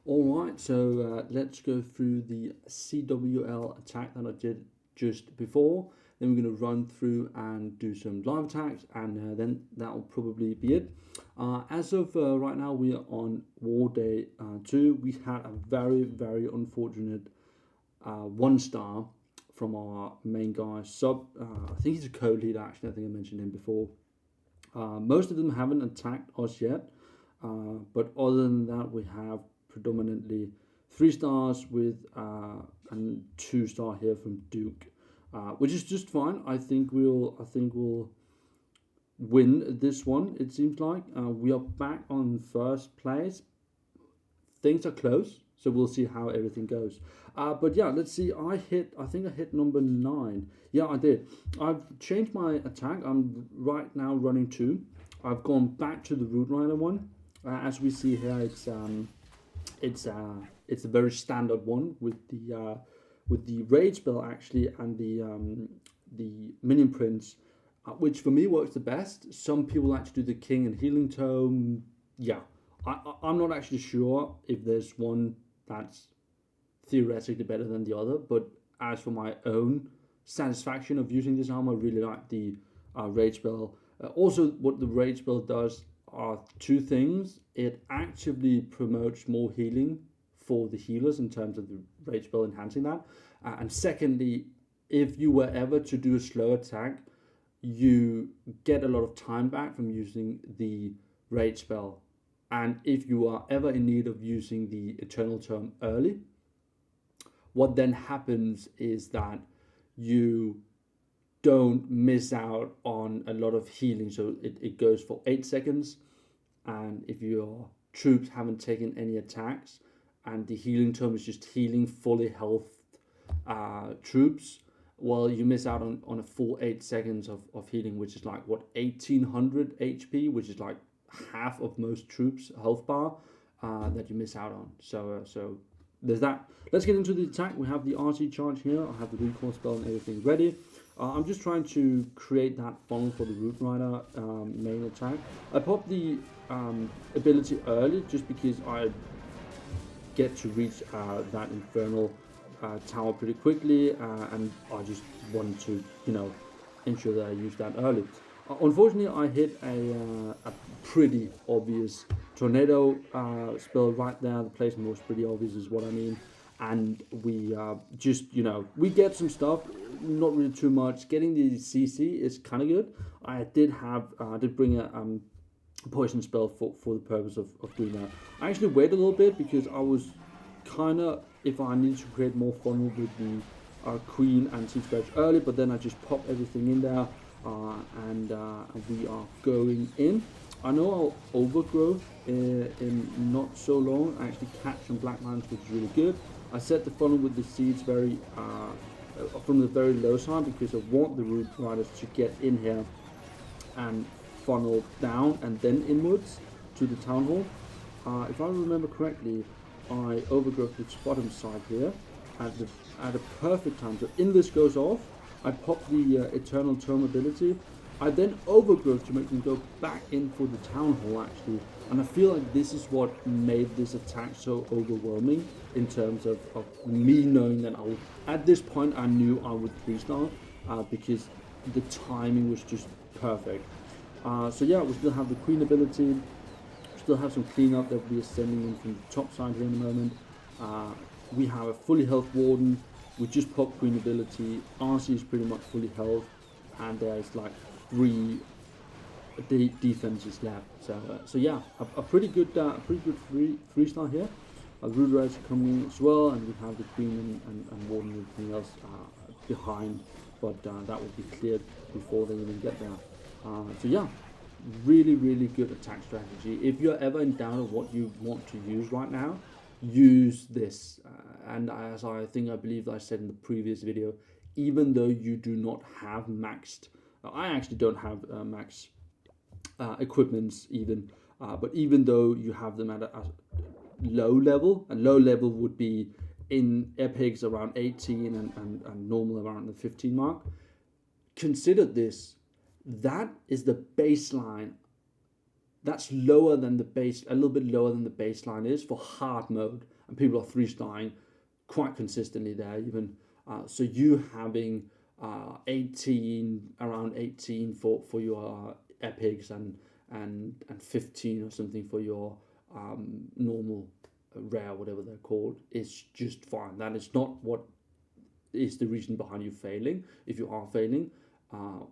All right, so let's go through the CWL attack that I did just before. Then we're going to run through and do some live attacks, and then that'll probably be it. As of right now, we are on War Day 2. We had a very, very unfortunate 1 star from our main guy, I think he's a co-lead actually, I think I mentioned him before. Most of them haven't attacked us yet, but other than that, we have predominantly 3 stars with a 2 star here from Duke, which is just fine. I think we'll win this one. It seems like we are back on first place. Things are close, so we'll see how everything goes. But yeah, let's see. I think I hit number 9. Yeah, I did. I've changed my attack. I'm right now running 2. I've gone back to the Root Rider one. As we see here, it's a very standard one with the rage spell actually, and the minion prince, which for me works the best. Some people actually do the king and healing tome. Yeah, I'm not actually sure if there's one that's theoretically better than the other, but as for my own satisfaction of using this armor, I really like the rage spell. Also, what the rage spell does are 2 things. It actively promotes more healing for the healers in terms of the rage spell enhancing that. And secondly, if you were ever to do a slow attack, you get a lot of time back from using the rage spell. And if you are ever in need of using the eternal tome early, what then happens is that you don't miss out on a lot of healing. So it goes for 8 seconds, and if your troops haven't taken any attacks and the healing tome is just healing fully health troops, well, you miss out on a full 8 seconds of healing, which is like what, 1800 HP, which is like half of most troops health bar that you miss out on. So there's that. Let's get into the attack. We have the RC charge here. I have the recall spell and everything ready. I'm just trying to create that funnel for the Root Rider main attack. I popped the ability early just because I get to reach that infernal tower pretty quickly, and I just wanted to, ensure that I use that early. Unfortunately, I hit a pretty obvious tornado spell right there. The placement was pretty obvious, is what I mean. And we we get some stuff, not really too much. Getting the CC is kind of good. I did bring a poison spell for the purpose of doing that. I actually waited a little bit because I was kind of, if I needed to create more funnel with the queen and seed scratch early, but then I just pop everything in there, and we are going in. I know I'll overgrowth in not so long. I actually catch some black lines, which is really good. I set the funnel with the seeds very from the very low side because I want the Root Riders to get in here and funnel down and then inwards to the town hall. If I remember correctly, I overgrowth the bottom side here at a perfect time. So in this goes off, I pop the Eternal Tome ability. I then overgrowth to make them go back in for the town hall actually, and I feel like this is what made this attack so overwhelming in terms of me knowing that at this point I knew I would 3-star because the timing was just perfect. So yeah, we still have the queen ability, still have some cleanup that will be ascending in from the top side here in a moment. We have a fully health warden. We just pop queen ability. RC is pretty much fully health, and there's like 3 defenses left. So yeah, a pretty good 3-star here. Root Riders coming in as well, and we have the queen and warden and everything else behind, but that will be cleared before they even get there. So yeah, really good attack strategy. If you're ever in doubt of what you want to use right now, use this. And as I believe I said in the previous video, even though you do not have maxed, I actually don't have max equipments even, but even though you have them at a low level, and low level would be in epics around 18 and normal around the 15 mark, consider this. That is the baseline that's lower than the base, a little bit lower than the baseline is for hard mode, and people are 3-starring quite consistently there even. So you having 18, around 18 for your epics, and 15 or something for your normal rare, whatever they're called, is just fine. That is not what is the reason behind you failing. If you are failing,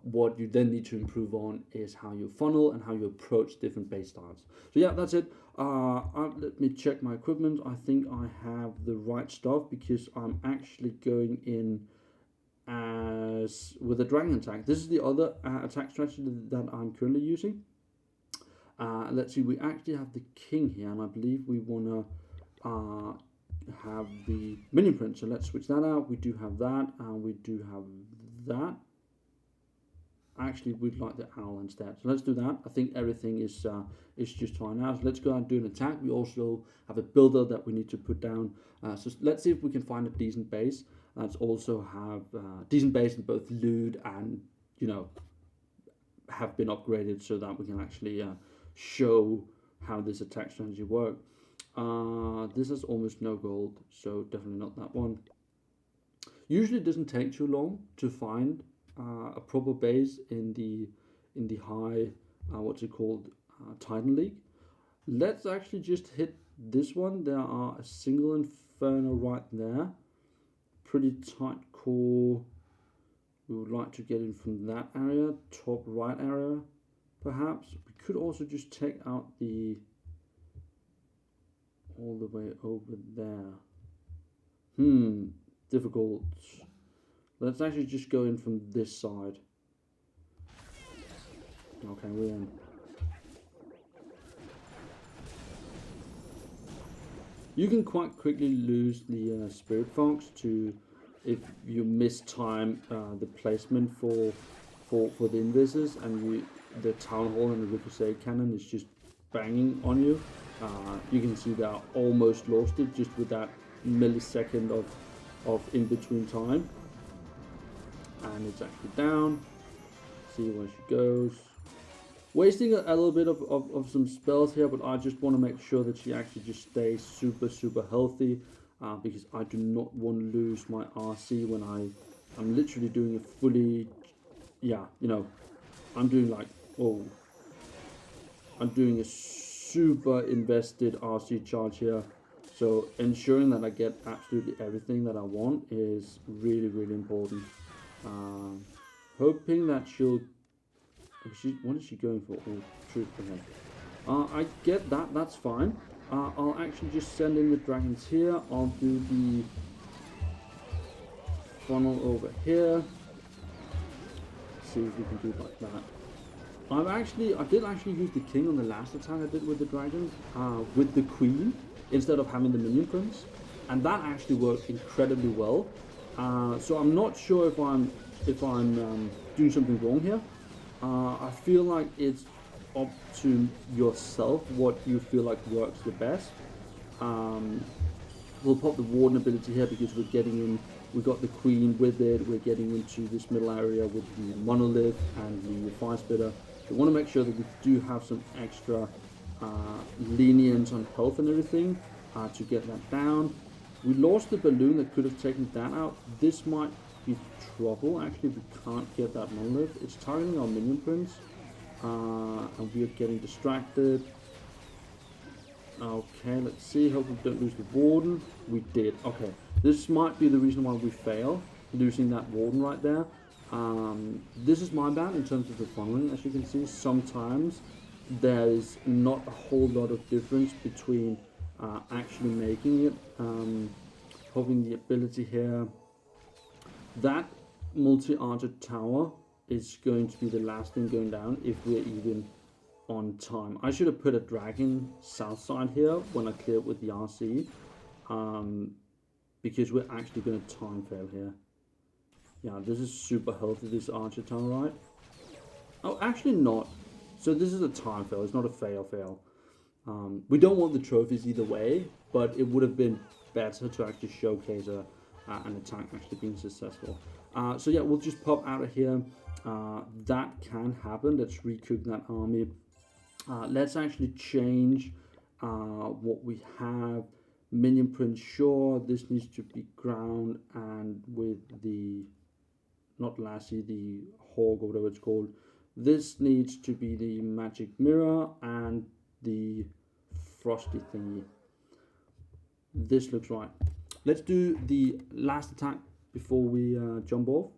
what you then need to improve on is how you funnel and how you approach different base styles. So yeah, that's it. Let me check my equipment. I think I have the right stuff, because I'm actually going in as with a dragon attack. This is the other attack strategy that I'm currently using. Let's see, we actually have the king here, and I believe we want to have the minion print. So let's switch that out. We do have that, and we do have that. Actually, we'd like the owl instead. So let's do that. I think everything is just fine now. So let's go and do an attack. We also have a builder that we need to put down. So let's see if we can find a decent base. Let's also have decent base in both loot and, you know, have been upgraded, so that we can actually show how this attack strategy works. This has almost no gold, so definitely not that one. Usually it doesn't take too long to find a proper base in the high, what's it called, Titan League. Let's actually just hit this one. There are a single inferno right there. Pretty tight core. We would like to get in from that area, top right area, perhaps. We could also just take out the all the way over there. Difficult. Let's actually just go in from this side. Okay, we're in. You can quite quickly lose the Spirit Fox to, if you mistime the placement for the invisors, and the Town Hall and the Ricochet Cannon is just banging on you. You can see that I almost lost it just with that millisecond of in between time. And it's actually down. See where she goes. Wasting a little bit of some spells here, but I just want to make sure that she actually just stays super healthy, because I do not want to lose my RC when I'm literally doing a fully, yeah, you know, I'm doing like, I'm doing a super invested RC charge here. So ensuring that I get absolutely everything that I want is really important. Hoping that she'll. What is she going for? Oh, truth ahead. I get that. That's fine. I'll actually just send in the dragons here. I'll do the funnel over here. See if we can do it like that. I did actually use the king on the last attack I did with the dragons, with the queen instead of having the minion prince, and that actually worked incredibly well. So I'm not sure if I'm doing something wrong here. I feel like it's up to yourself what you feel like works the best. We'll pop the warden ability here because we're getting in. We've got the queen with it. We're getting into this middle area with the monolith and the fire spitter. We want to make sure that we do have some extra lenience on health and everything to get that down. We lost the balloon that could have taken that out. This might be trouble. Actually, we can't get that monolith. It's targeting our minion prince, and we are getting distracted. Okay, let's see. Hope we don't lose the warden. We did. Okay, this might be the reason why we fail, losing that warden right there. This is my bad in terms of the funneling. As you can see, sometimes there is not a whole lot of difference between actually making it. Having the ability here. That multi-arched tower is going to be the last thing going down if we're even on time. I should have put a dragon south side here when I clear it with the RC, because we're actually going to time fail here. Yeah, this is super healthy, this archer tower, right? Oh, actually not. So this is a time fail, it's not a fail. We don't want the trophies either way, but it would have been better to actually showcase an attack actually being successful. So yeah, we'll just pop out of here. That can happen. Let's recook that army. Let's actually change what we have. Minion print, sure, this needs to be ground, and with the, not Lassie, the Hog or whatever it's called, this needs to be the magic mirror and the frosty thingy. This looks right. Let's do the last attack before we jump off,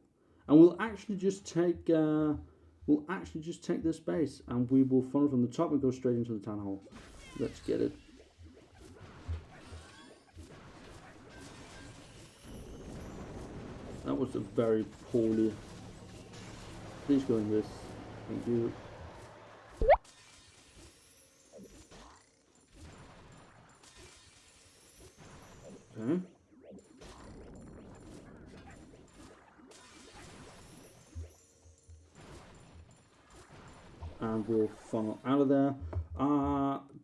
and we'll actually just take this base, and we will funnel from the top and go straight into the town hall. Let's get it. That was a very poorly. Please go in this. Thank you. Okay. And we'll funnel out of there.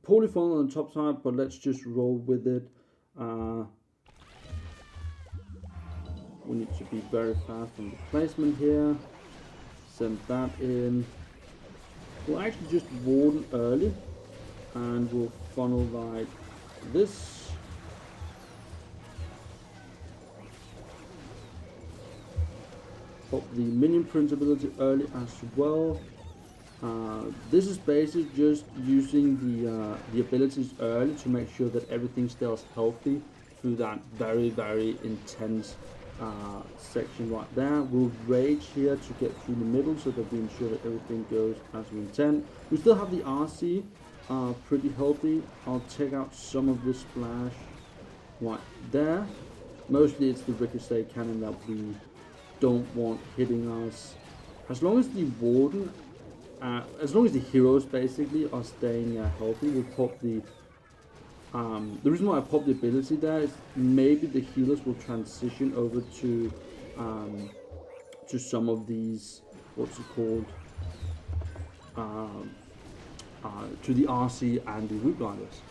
Poorly funnel on the top side, but let's just roll with it. We need to be very fast on the placement here. Send that in. We'll actually just warden early, and we'll funnel like this. Pop the minion print ability early as well. This is basically just using the abilities early to make sure that everything stays healthy through that very, very intense section right there. We'll rage here to get through the middle so that we ensure that everything goes as we intend. We still have the RC pretty healthy. I'll take out some of the splash right there. Mostly it's the ricochet cannon that we don't want hitting us. As long as the warden, as long as the heroes basically are staying healthy, we'll pop the reason why I popped the ability there is maybe the healers will transition over to some of these, what's it called, to the RC and the root riders.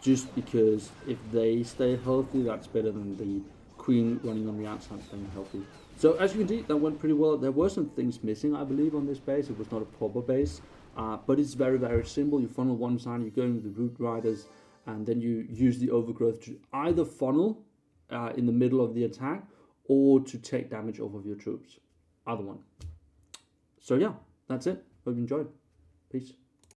Just because if they stay healthy, that's better than the queen running on the outside staying healthy. So as you can see, that went pretty well. There were some things missing, I believe, on this base. It was not a proper base, but it's very, very simple. You funnel one side, you're going with the root riders, and then you use the overgrowth to either funnel in the middle of the attack or to take damage off of your troops. Either one. So yeah, that's it. Hope you enjoyed. Peace.